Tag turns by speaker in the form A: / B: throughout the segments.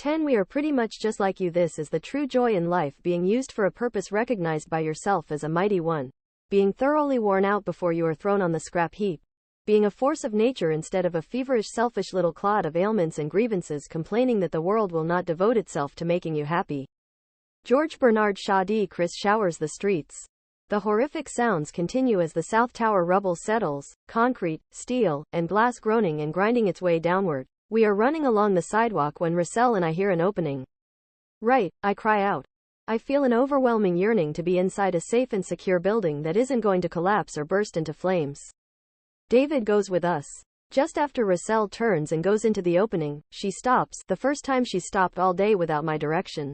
A: 10. We are pretty much just like you. This is the true joy in life, being used for a purpose recognized by yourself as a mighty one. Being thoroughly worn out before you are thrown on the scrap heap. Being a force of nature instead of a feverish, selfish little clod of ailments and grievances, complaining that the world will not devote itself to making you happy. George Bernard Shaw. D. Chris showers the streets. The horrific sounds continue as the South Tower rubble settles, concrete, steel, and glass groaning and grinding its way downward. We are running along the sidewalk when Russell and I hear an opening. Right, I cry out. I feel an overwhelming yearning to be inside a safe and secure building that isn't going to collapse or burst into flames. David goes with us. Just after Russell turns and goes into the opening, she stops, the first time she's stopped all day without my direction.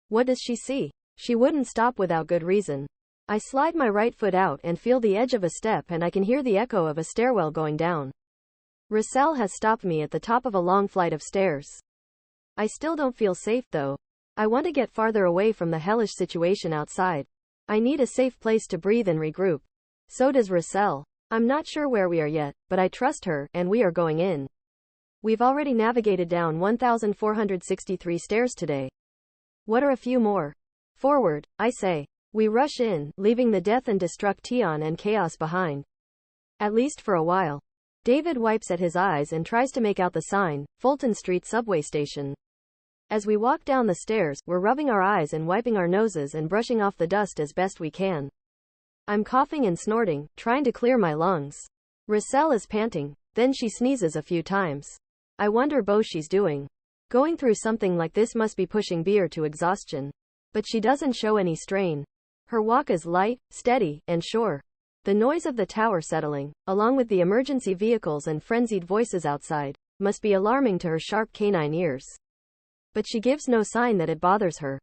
A: What does she see? She wouldn't stop without good reason. I slide my right foot out and feel the edge of a step, and I can hear the echo of a stairwell going down. Russell has stopped me at the top of a long flight of stairs. I still don't feel safe though. I want to get farther away from the hellish situation outside. I need a safe place to breathe and regroup. So does Russell. I'm not sure where we are yet, but I trust her, and we are going in. We've already navigated down 1,463 stairs today. What are a few more? Forward, I say. We rush in, leaving the death and destruction and chaos behind. At least for a while. David wipes at his eyes and tries to make out the sign, Fulton Street Subway Station. As we walk down the stairs, we're rubbing our eyes and wiping our noses and brushing off the dust as best we can. I'm coughing and snorting, trying to clear my lungs. Russell is panting, then she sneezes a few times. I wonder what she's doing. Going through something like this must be pushing beer to exhaustion. But she doesn't show any strain. Her walk is light, steady, and sure. The noise of the tower settling, along with the emergency vehicles and frenzied voices outside, must be alarming to her sharp canine ears. But she gives no sign that it bothers her.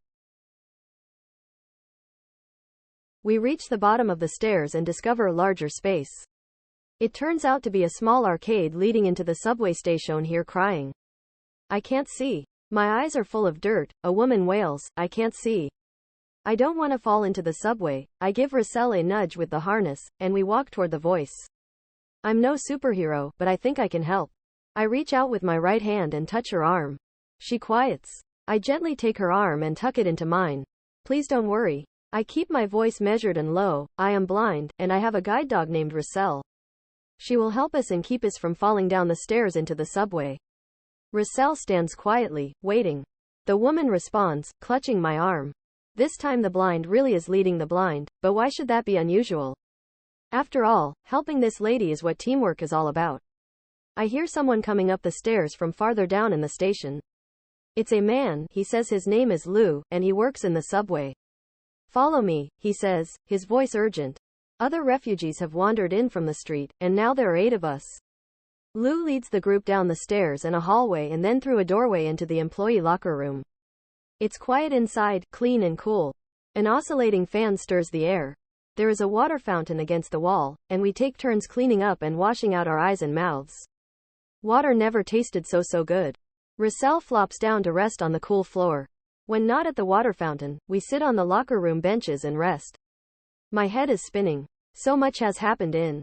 A: We reach the bottom of the stairs and discover a larger space. It turns out to be a small arcade leading into the subway station. Here crying. I can't see. My eyes are full of dirt. A woman wails, I can't see. I don't want to fall into the subway. I give Russell a nudge with the harness, and we walk toward the voice. I'm no superhero, but I think I can help. I reach out with my right hand and touch her arm. She quiets. I gently take her arm and tuck it into mine. Please don't worry. I keep my voice measured and low. I am blind, and I have a guide dog named Russell. She will help us and keep us from falling down the stairs into the subway. Russell stands quietly, waiting. The woman responds, clutching my arm. This time the blind really is leading the blind, but why should that be unusual? After all, helping this lady is what teamwork is all about. I hear someone coming up the stairs from farther down in the station. It's a man, he says his name is Lou, and he works in the subway. Follow me, he says, his voice urgent. Other refugees have wandered in from the street, and now there are 8 of us. Lou leads the group down the stairs and a hallway and then through a doorway into the employee locker room. It's quiet inside, clean and cool. An oscillating fan stirs the air. There is a water fountain against the wall, and we take turns cleaning up and washing out our eyes and mouths. Water never tasted so good. Russell flops down to rest on the cool floor. When not at the water fountain, we sit on the locker room benches and rest. My head is spinning. So much has happened in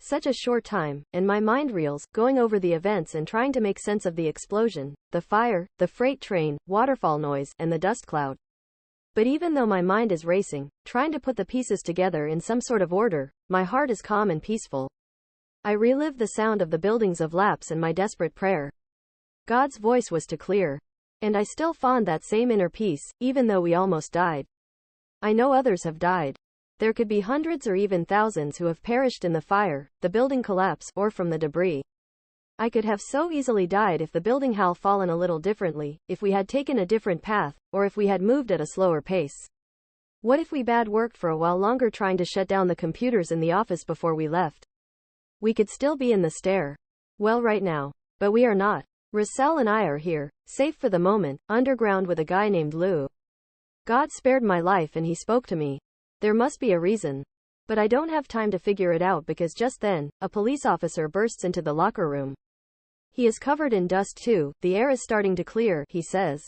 A: such a short time, and my mind reels, going over the events and trying to make sense of the explosion, the fire, the freight train, waterfall noise, and the dust cloud. But even though my mind is racing, trying to put the pieces together in some sort of order, my heart is calm and peaceful. I relive the sound of the buildings of lapse and my desperate prayer. God's voice was too clear. And I still found that same inner peace, even though we almost died. I know others have died. There could be hundreds or even thousands who have perished in the fire, the building collapse, or from the debris. I could have so easily died if the building had fallen a little differently, if we had taken a different path, or if we had moved at a slower pace. What if we bad worked for a while longer trying to shut down the computers in the office before we left? We could still be in the stair. Well, right now. But we are not. Russell and I are here, safe for the moment, underground with a guy named Lou. God spared my life and he spoke to me. There must be a reason. But I don't have time to figure it out because just then, a police officer bursts into the locker room. He is covered in dust too. The air is starting to clear, he says.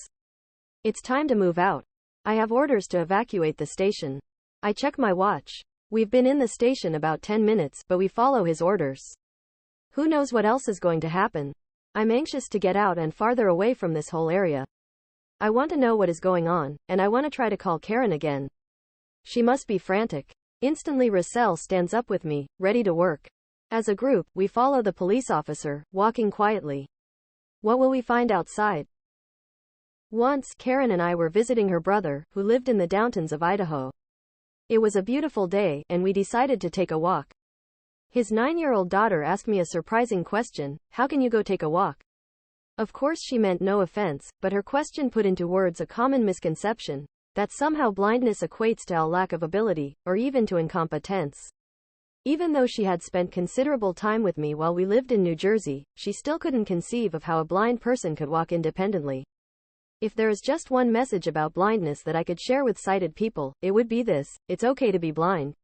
A: It's time to move out. I have orders to evacuate the station. I check my watch. We've been in the station about 10 minutes, but we follow his orders. Who knows what else is going to happen? I'm anxious to get out and farther away from this whole area. I want to know what is going on, and I want to try to call Karen again. She must be frantic. Instantly Russell stands up with me, ready to work. As a group, we follow the police officer, walking quietly. What will we find outside? Once, Karen and I were visiting her brother, who lived in the Downtowns of Idaho. It was a beautiful day, and we decided to take a walk. His 9-year-old daughter asked me a surprising question: how can you go take a walk? Of course she meant no offense, but her question put into words a common misconception, that somehow blindness equates to a lack of ability, or even to incompetence. Even though she had spent considerable time with me while we lived in New Jersey, she still couldn't conceive of how a blind person could walk independently. If there is just one message about blindness that I could share with sighted people, it would be this: it's okay to be blind.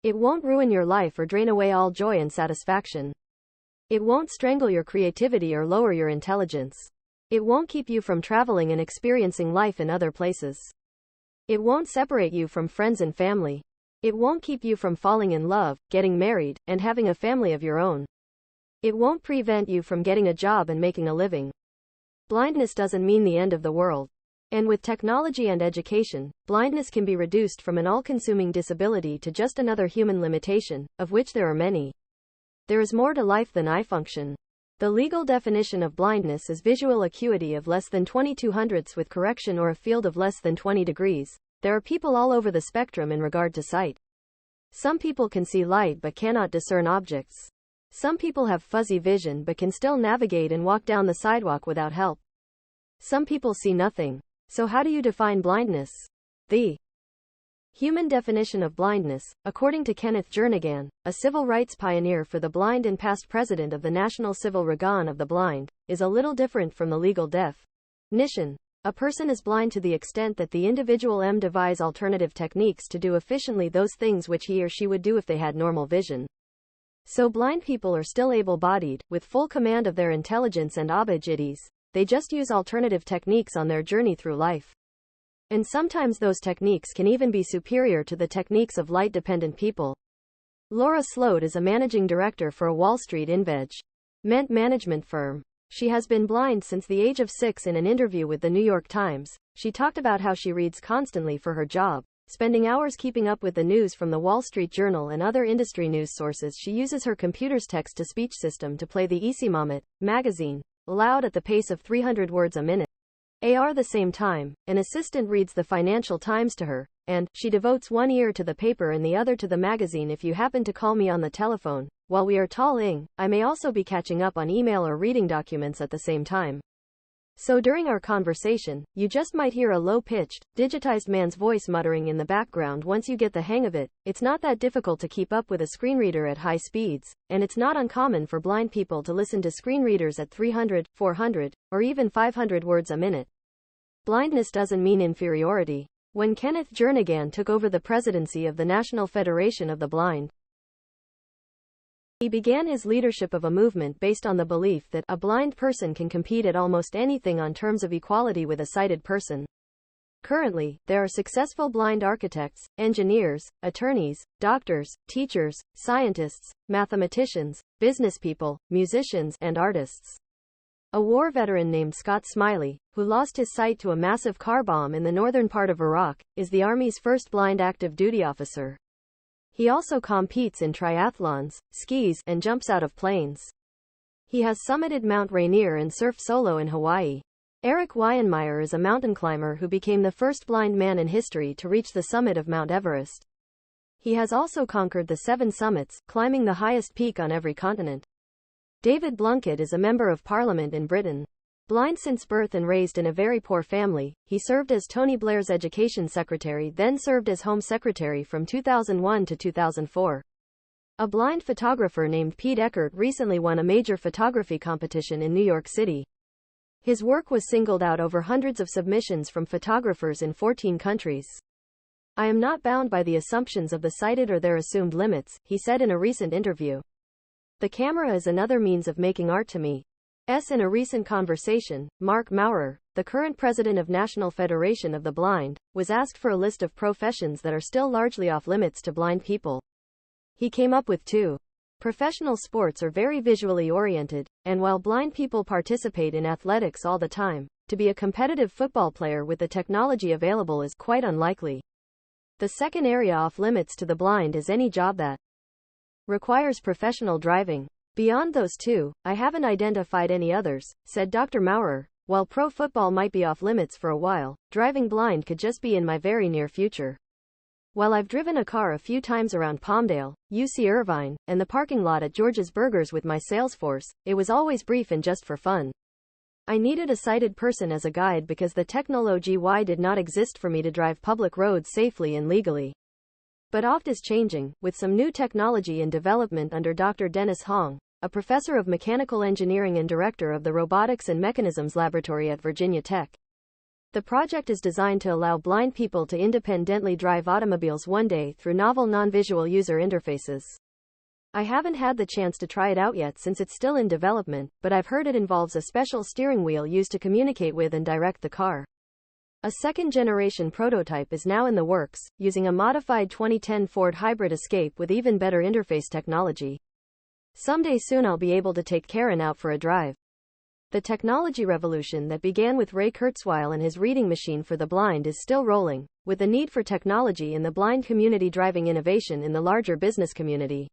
A: It won't ruin your life or drain away all joy and satisfaction. It won't strangle your creativity or lower your intelligence. It won't keep you from traveling and experiencing life in other places. It won't separate you from friends and family. It won't keep you from falling in love, getting married, and having a family of your own. It won't prevent you from getting a job and making a living. Blindness doesn't mean the end of the world. And with technology and education, blindness can be reduced from an all-consuming disability to just another human limitation, of which there are many. There is more to life than eye function. The legal definition of blindness is visual acuity of less than 22/100 with correction or a field of less than 20 degrees. There are people all over the spectrum in regard to sight. Some people can see light but cannot discern objects. Some people have fuzzy vision but can still navigate and walk down the sidewalk without help. Some people see nothing. So how do you define blindness? The human definition of blindness, according to Kenneth Jernigan, a civil rights pioneer for the blind and past president of the National Civil Regiment of the Blind, is a little different from the legal definition. A person is blind to the extent that the individual devise alternative techniques to do efficiently those things which he or she would do if they had normal vision. So blind people are still able-bodied, with full command of their intelligence and abilities. They just use alternative techniques on their journey through life. And sometimes those techniques can even be superior to the techniques of light-dependent people. Laura Sloat is a managing director for a Wall Street investment management firm. She has been blind since the age of 6. In an interview with the New York Times, she talked about how she reads constantly for her job, spending hours keeping up with the news from the Wall Street Journal and other industry news sources. She uses her computer's text-to-speech system to play the Easymoment magazine aloud at the pace of 300 words a minute. At the same time, an assistant reads the Financial Times to her, and she devotes one ear to the paper and the other to the magazine. If you happen to call me on the telephone while we are talking, I may also be catching up on email or reading documents at the same time. So during our conversation, you just might hear a low-pitched, digitized man's voice muttering in the background. Once you get the hang of it, it's not that difficult to keep up with a screen reader at high speeds, and it's not uncommon for blind people to listen to screen readers at 300, 400, or even 500 words a minute. Blindness doesn't mean inferiority. When Kenneth Jernigan took over the presidency of the National Federation of the Blind, he began his leadership of a movement based on the belief that a blind person can compete at almost anything on terms of equality with a sighted person. Currently, there are successful blind architects, engineers, attorneys, doctors, teachers, scientists, mathematicians, businesspeople, musicians, and artists. A war veteran named Scott Smiley, who lost his sight to a massive car bomb in the northern part of Iraq, is the Army's first blind active duty officer. He also competes in triathlons, skis, and jumps out of planes. He has summited Mount Rainier and surfed solo in Hawaii. Eric Weihenmayer is a mountain climber who became the first blind man in history to reach the summit of Mount Everest. He has also conquered the 7 summits, climbing the highest peak on every continent. David Blunkett is a member of Parliament in Britain. Blind since birth and raised in a very poor family, he served as Tony Blair's education secretary, then served as Home Secretary from 2001 to 2004. A blind photographer named Pete Eckert recently won a major photography competition in New York City. His work was singled out over hundreds of submissions from photographers in 14 countries. I am not bound by the assumptions of the sighted or their assumed limits, he said in a recent interview. The camera is another means of making art to me. In a recent conversation, Mark Maurer, the current president of National Federation of the Blind, was asked for a list of professions that are still largely off limits to blind people. He came up with 2. Professional sports are very visually oriented, and while blind people participate in athletics all the time, to be a competitive football player with the technology available is quite unlikely. The second area off limits to the blind is any job that requires professional driving. Beyond those two, I haven't identified any others, said Dr. Maurer. While pro football might be off limits for a while, driving blind could just be in my very near future. While I've driven a car a few times around Palmdale, UC Irvine, and the parking lot at George's Burgers with my Salesforce, it was always brief and just for fun. I needed a sighted person as a guide because the technology did not exist for me to drive public roads safely and legally. But oft is changing, with some new technology in development under Dr. Dennis Hong, a professor of mechanical engineering and director of the Robotics and Mechanisms Laboratory at Virginia Tech. The project is designed to allow blind people to independently drive automobiles one day through novel non-visual user interfaces. I haven't had the chance to try it out yet since it's still in development, but I've heard it involves a special steering wheel used to communicate with and direct the car. A second-generation prototype is now in the works, using a modified 2010 Ford Hybrid Escape with even better interface technology. Someday soon I'll be able to take Karen out for a drive. The technology revolution that began with Ray Kurzweil and his reading machine for the blind is still rolling, with the need for technology in the blind community driving innovation in the larger business community.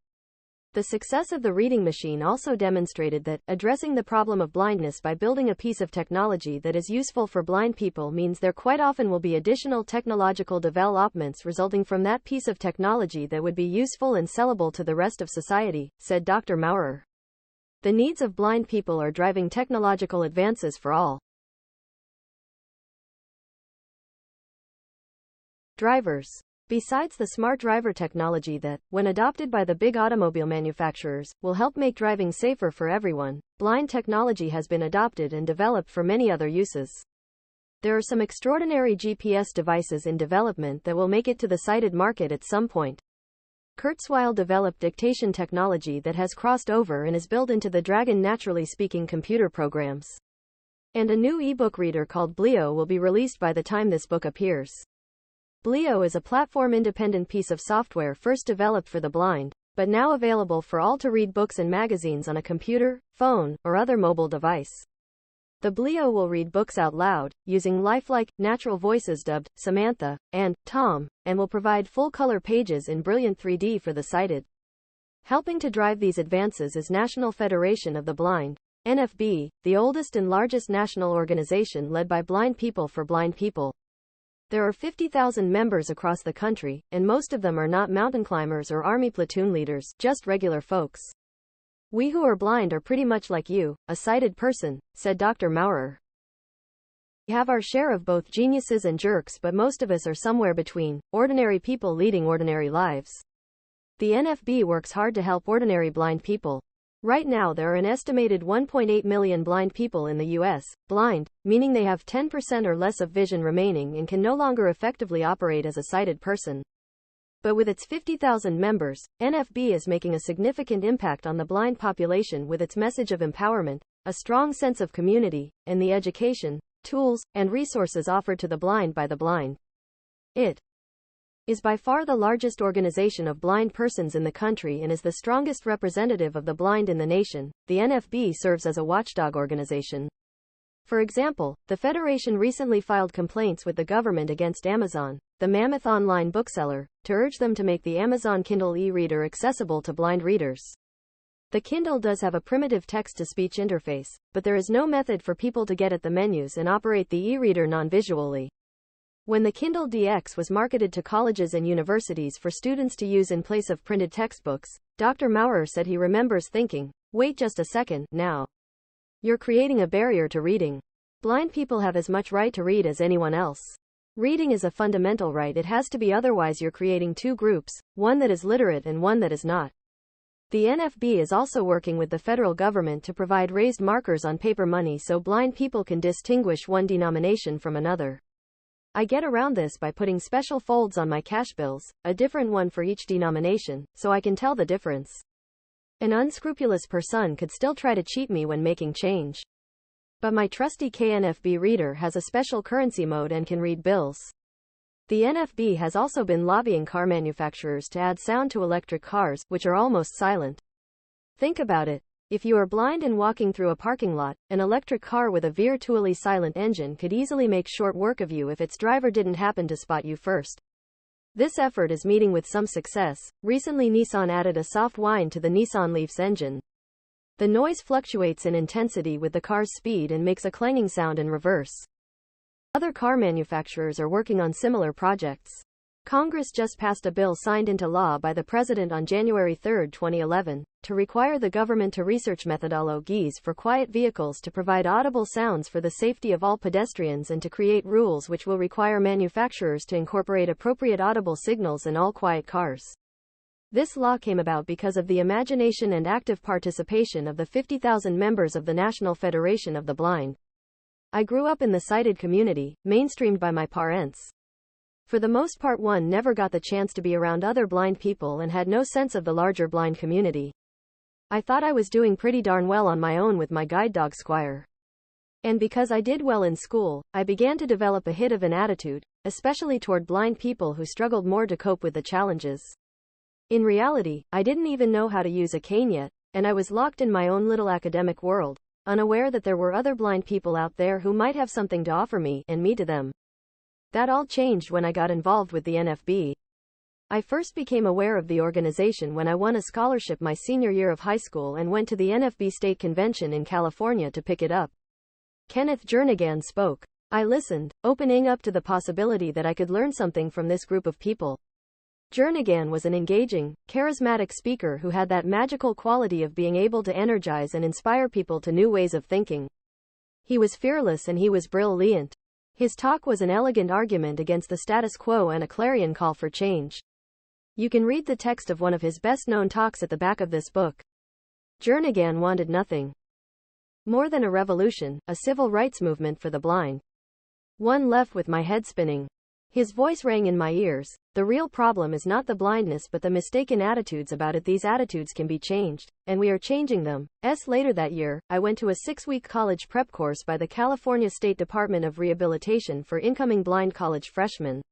A: The success of the reading machine also demonstrated that addressing the problem of blindness by building a piece of technology that is useful for blind people means there quite often will be additional technological developments resulting from that piece of technology that would be useful and sellable to the rest of society, said Dr. Maurer. The needs of blind people are driving technological advances for all drivers. Besides the smart driver technology that, when adopted by the big automobile manufacturers, will help make driving safer for everyone, blind technology has been adopted and developed for many other uses. There are some extraordinary GPS devices in development that will make it to the sighted market at some point. Kurzweil developed dictation technology that has crossed over and is built into the Dragon naturally speaking computer programs. And a new ebook reader called Bleo will be released by the time this book appears. Bleo is a platform-independent piece of software first developed for the blind, but now available for all to read books and magazines on a computer, phone, or other mobile device. The Bleo will read books out loud, using lifelike, natural voices dubbed Samantha and Tom, and will provide full-color pages in brilliant 3D for the sighted. Helping to drive these advances is National Federation of the Blind, NFB, the oldest and largest national organization led by blind people for blind people. There are 50,000 members across the country, and most of them are not mountain climbers or army platoon leaders, just regular folks. We who are blind are pretty much like you, a sighted person, said Dr. Maurer. We have our share of both geniuses and jerks, but most of us are somewhere between, ordinary people leading ordinary lives. The NFB works hard to help ordinary blind people. Right now there are an estimated 1.8 million blind people in the U.S., blind, meaning they have 10% or less of vision remaining and can no longer effectively operate as a sighted person. But with its 50,000 members, NFB is making a significant impact on the blind population with its message of empowerment, a strong sense of community, and the education, tools, and resources offered to the blind by the blind. It is by far the largest organization of blind persons in the country and is the strongest representative of the blind in the nation. The NFB serves as a watchdog organization. For example, the Federation recently filed complaints with the government against Amazon, the mammoth online bookseller, to urge them to make the Amazon Kindle e-reader accessible to blind readers. The Kindle does have a primitive text-to-speech interface, but there is no method for people to get at the menus and operate the e-reader non-visually. When the Kindle DX was marketed to colleges and universities for students to use in place of printed textbooks, Dr. Maurer said he remembers thinking, "Wait just a second, now. You're creating a barrier to reading. Blind people have as much right to read as anyone else. Reading is a fundamental right, it has to be, otherwise you're creating two groups, one that is literate and one that is not." The NFB is also working with the federal government to provide raised markers on paper money so blind people can distinguish one denomination from another. I get around this by putting special folds on my cash bills, a different one for each denomination, so I can tell the difference. An unscrupulous person could still try to cheat me when making change. But my trusty KNFB reader has a special currency mode and can read bills. The NFB has also been lobbying car manufacturers to add sound to electric cars, which are almost silent. Think about it. If you are blind and walking through a parking lot, an electric car with a virtually silent engine could easily make short work of you if its driver didn't happen to spot you first. This effort is meeting with some success. Recently, Nissan added a soft whine to the Nissan Leaf's engine. The noise fluctuates in intensity with the car's speed and makes a clanging sound in reverse. Other car manufacturers are working on similar projects. Congress just passed a bill signed into law by the President on January 3, 2011, to require the government to research methodologies for quiet vehicles to provide audible sounds for the safety of all pedestrians and to create rules which will require manufacturers to incorporate appropriate audible signals in all quiet cars. This law came about because of the imagination and active participation of the 50,000 members of the National Federation of the Blind. I grew up in the sighted community, mainstreamed by my parents. For the most part, one never got the chance to be around other blind people and had no sense of the larger blind community. I thought I was doing pretty darn well on my own with my guide dog Squire. And because I did well in school, I began to develop a hit of an attitude, especially toward blind people who struggled more to cope with the challenges. In reality, I didn't even know how to use a cane yet, and I was locked in my own little academic world, unaware that there were other blind people out there who might have something to offer me, and me to them. That all changed when I got involved with the NFB. I first became aware of the organization when I won a scholarship my senior year of high school and went to the NFB State Convention in California to pick it up. Kenneth Jernigan spoke. I listened, opening up to the possibility that I could learn something from this group of people. Jernigan was an engaging, charismatic speaker who had that magical quality of being able to energize and inspire people to new ways of thinking. He was fearless and he was brilliant. His talk was an elegant argument against the status quo and a clarion call for change. You can read the text of one of his best-known talks at the back of this book. Jernigan wanted nothing more than a revolution, a civil rights movement for the blind. One left with my head spinning. His voice rang in my ears. The real problem is not the blindness but the mistaken attitudes about it. These attitudes can be changed, and we are changing them. Later that year, I went to a 6-week college prep course by the California State Department of Rehabilitation for incoming blind college freshmen.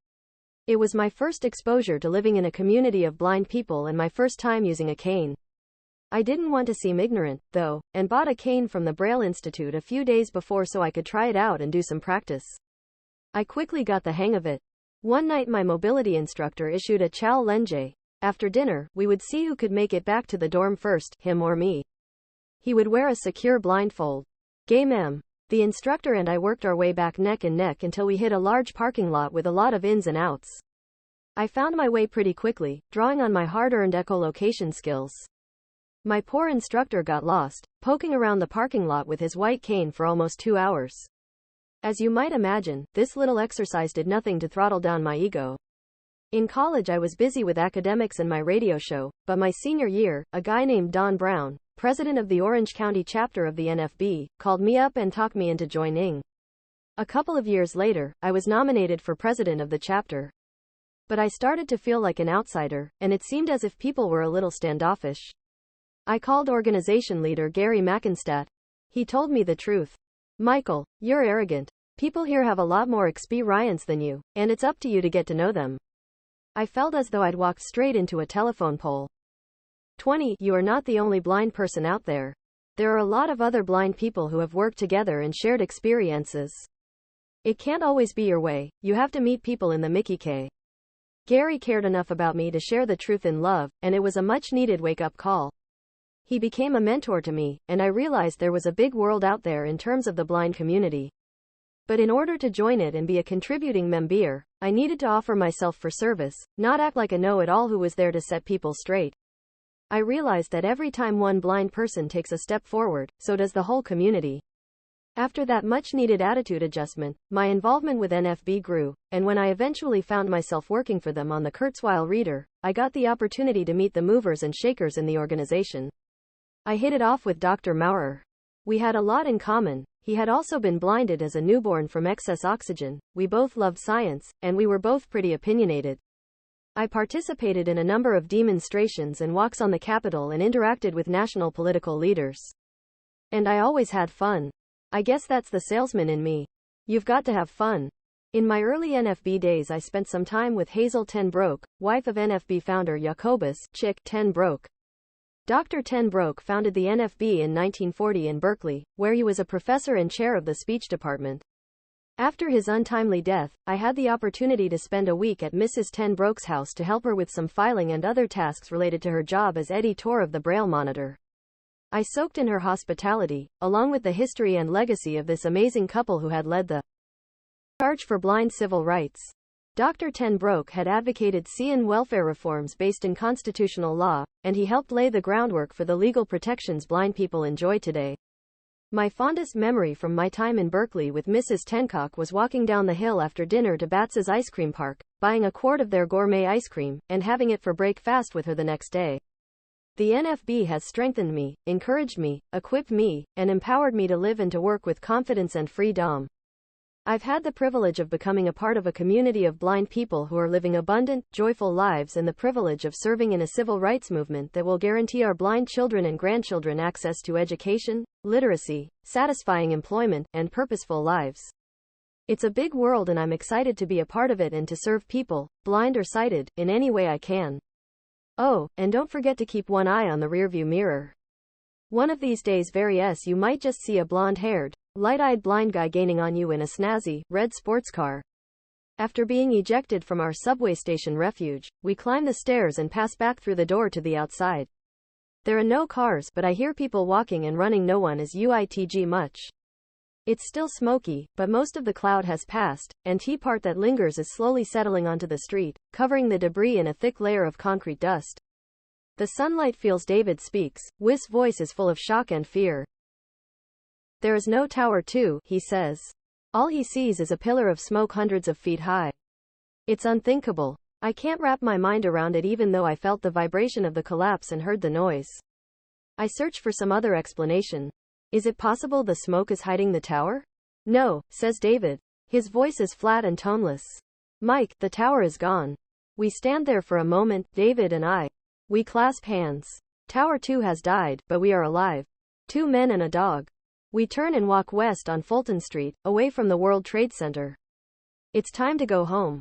A: It was my first exposure to living in a community of blind people and my first time using a cane. I didn't want to seem ignorant, though, and bought a cane from the Braille Institute a few days before so I could try it out and do some practice. I quickly got the hang of it. One night my mobility instructor issued a challenge. After dinner, we would see who could make it back to the dorm first, him or me. He would wear a secure blindfold. Game M. The instructor and I worked our way back neck and neck until we hit a large parking lot with a lot of ins and outs. I found my way pretty quickly, drawing on my hard-earned echolocation skills. My poor instructor got lost, poking around the parking lot with his white cane for almost 2 hours. As you might imagine, this little exercise did nothing to throttle down my ego. In college I was busy with academics and my radio show, but my senior year, a guy named Don Brown, president of the Orange County chapter of the NFB, called me up and talked me into joining. A couple of years later, I was nominated for president of the chapter. But I started to feel like an outsider, and it seemed as if people were a little standoffish. I called organization leader Gary Mackenstadt. He told me the truth. Michael, you're arrogant. People here have a lot more experience than you, and it's up to you to get to know them. I felt as though I'd walked straight into a telephone pole. 20. You are not the only blind person out there. There are a lot of other blind people who have worked together and shared experiences. It can't always be your way. You have to meet people in the Mickey K. Gary cared enough about me to share the truth in love, and it was a much-needed wake-up call. He became a mentor to me, and I realized there was a big world out there in terms of the blind community. But in order to join it and be a contributing member, I needed to offer myself for service, not act like a know-it-all who was there to set people straight. I realized that every time one blind person takes a step forward, so does the whole community. After that much-needed attitude adjustment, my involvement with NFB grew, and when I eventually found myself working for them on the Kurzweil Reader, I got the opportunity to meet the movers and shakers in the organization. I hit it off with Dr. Maurer. We had a lot in common. He had also been blinded as a newborn from excess oxygen. We both loved science, and we were both pretty opinionated. I participated in a number of demonstrations and walks on the Capitol and interacted with national political leaders. And I always had fun. I guess that's the salesman in me. You've got to have fun. In my early NFB days I spent some time with Hazel ten Broek, wife of NFB founder Jacobus Chick ten Broek. Dr. Ten Broek founded the NFB in 1940 in Berkeley, where he was a professor and chair of the speech department. After his untimely death, I had the opportunity to spend a week at Mrs. Ten Broek's house to help her with some filing and other tasks related to her job as editor of the Braille Monitor. I soaked in her hospitality, along with the history and legacy of this amazing couple who had led the charge for blind civil rights. Dr. Ten Broek had advocated CN welfare reforms based in constitutional law, and he helped lay the groundwork for the legal protections blind people enjoy today. My fondest memory from my time in Berkeley with Mrs. Tencock was walking down the hill after dinner to Batz's Ice Cream Park, buying a quart of their gourmet ice cream, and having it for breakfast with her the next day. The NFB has strengthened me, encouraged me, equipped me, and empowered me to live and to work with confidence and freedom. I've had the privilege of becoming a part of a community of blind people who are living abundant, joyful lives and the privilege of serving in a civil rights movement that will guarantee our blind children and grandchildren access to education, literacy, satisfying employment, and purposeful lives. It's a big world and I'm excited to be a part of it and to serve people, blind or sighted, in any way I can. Oh, and don't forget to keep one eye on the rearview mirror. One of these days you might just see a blonde-haired, light-eyed blind guy gaining on you in a snazzy, red sports car. After being ejected from our subway station refuge, we climb the stairs and pass back through the door to the outside. There are no cars, but I hear people walking and running. No one is uitg much. It's still smoky, but most of the cloud has passed, and the part that lingers is slowly settling onto the street, covering the debris in a thick layer of concrete dust. The sunlight feels. David speaks. Wis' voice is full of shock and fear. There is no tower 2, he says. All he sees is a pillar of smoke hundreds of feet high. It's unthinkable. I can't wrap my mind around it even though I felt the vibration of the collapse and heard the noise. I search for some other explanation. Is it possible the smoke is hiding the tower? No, says David. His voice is flat and toneless. Mike, the tower is gone. We stand there for a moment, David and I. We clasp hands. Tower 2 has died, but we are alive. 2 men and a dog. We turn and walk west on Fulton Street, away from the World Trade Center. It's time to go home.